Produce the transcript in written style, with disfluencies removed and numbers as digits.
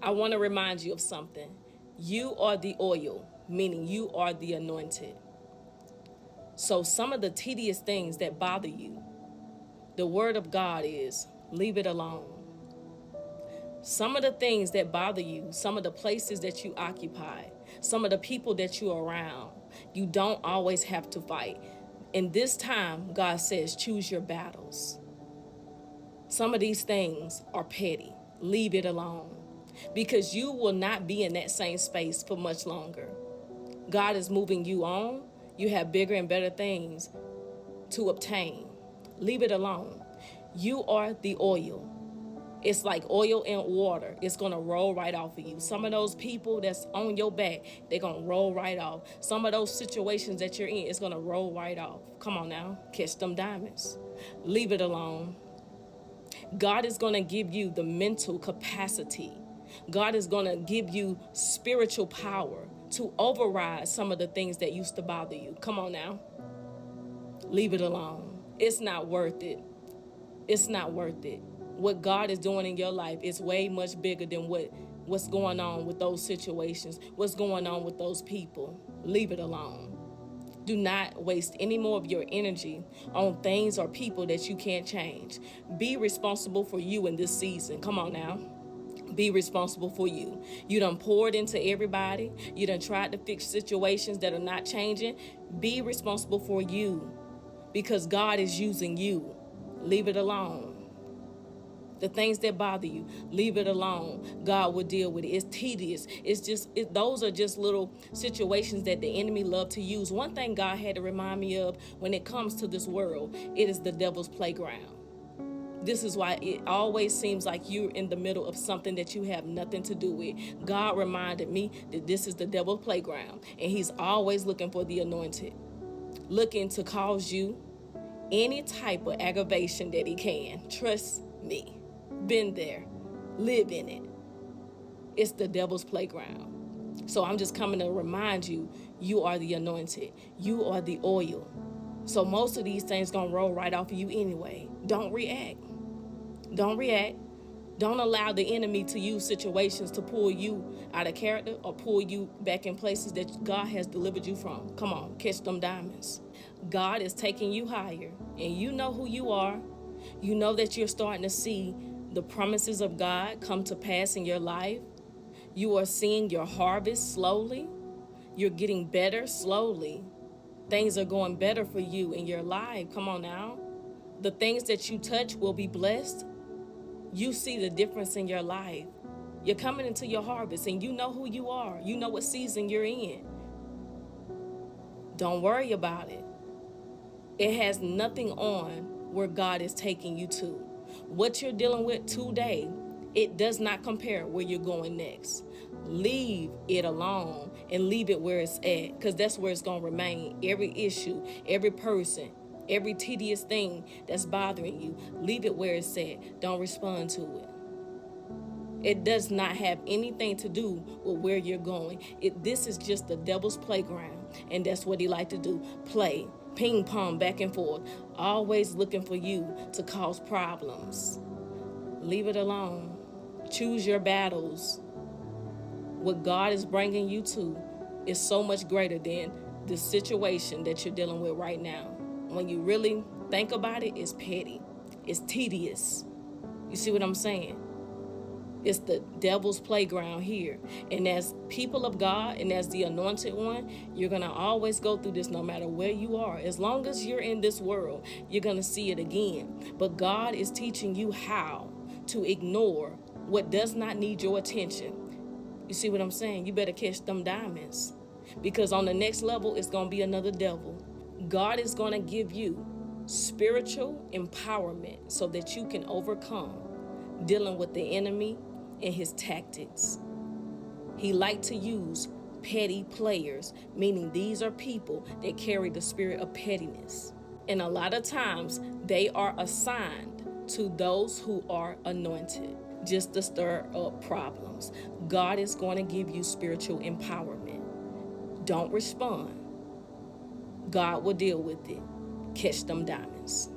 I want to remind you of something. You are the oil, meaning you are the anointed. So some of the tedious things that bother you, the word of God is, leave it alone. Some of the things that bother you, some of the places that you occupy, some of the people that you're around, you don't always have to fight. In this time, God says, choose your battles. Some of these things are petty. Leave it alone, because you will not be in that same space for much longer. God is moving you on. You have bigger and better things to obtain. Leave it alone. You are the oil. It's like oil and water. It's going to roll right off of you. Some of those people that's on your back, they're going to roll right off. Some of those situations that you're in, it's going to roll right off. Come on now. Catch them diamonds. Leave it alone. God is going to give you the mental capacity. God is going to give you spiritual power to override some of the things that used to bother you. Come on now. Leave it alone. It's not worth it. It's not worth it. What God is doing in your life is way much bigger than what's going on with those situations, what's going on with those people. Leave it alone. Do not waste any more of your energy on things or people that you can't change. Be responsible for you in this season. Come on now. Be responsible for you. You done poured into everybody. You done tried to fix situations that are not changing. Be responsible for you, because God is using you. Leave it alone. The things that bother you, leave it alone. God will deal with it. It's tedious. Those are just little situations that the enemy love to use. One thing God had to remind me of when it comes to this world, it is the devil's playground. This is why it always seems like you're in the middle of something that you have nothing to do with. God reminded me that this is the devil's playground, and he's always looking for the anointed, looking to cause you any type of aggravation that he can. Trust me. Been there. Live in it. It's the devil's playground. So I'm just coming to remind you, you are the anointed. You are the oil. So most of these things gonna roll right off of you anyway. Don't react. Don't react. Don't allow the enemy to use situations to pull you out of character or pull you back in places that God has delivered you from. Come on, catch them diamonds. God is taking you higher, and you know who you are. You know that you're starting to see the promises of God come to pass in your life. You are seeing your harvest slowly. You're getting better slowly. Things are going better for you in your life. Come on now. The things that you touch will be blessed. You see the difference in your life. You're coming into your harvest, and you know who you are. You know what season you're in. Don't worry about it. It has nothing on where God is taking you to. What you're dealing with today, it does not compare where you're going next. Leave it alone and leave it where it's at, because that's where it's going to remain. Every issue, every person, every tedious thing that's bothering you, leave it where it's at. Don't respond to it. It does not have anything to do with where you're going. This is just the devil's playground, and that's what he like to do. Play ping pong back and forth, always looking for you to cause problems. Leave it alone. Choose your battles. What God is bringing you to is so much greater than the situation that you're dealing with right now. When you really think about it, it's petty. It's tedious. You see what I'm saying? It's the devil's playground here. And as people of God and as the anointed one, you're going to always go through this no matter where you are. As long as you're in this world, you're going to see it again. But God is teaching you how to ignore what does not need your attention. You see what I'm saying? You better catch them diamonds, because on the next level, it's going to be another devil. God is going to give you spiritual empowerment so that you can overcome dealing with the enemy and his tactics. He liked to use petty players, meaning these are people that carry the spirit of pettiness. And a lot of times they are assigned to those who are anointed, just to stir up problems. God is going to give you spiritual empowerment. Don't respond. God will deal with it. Catch them diamonds.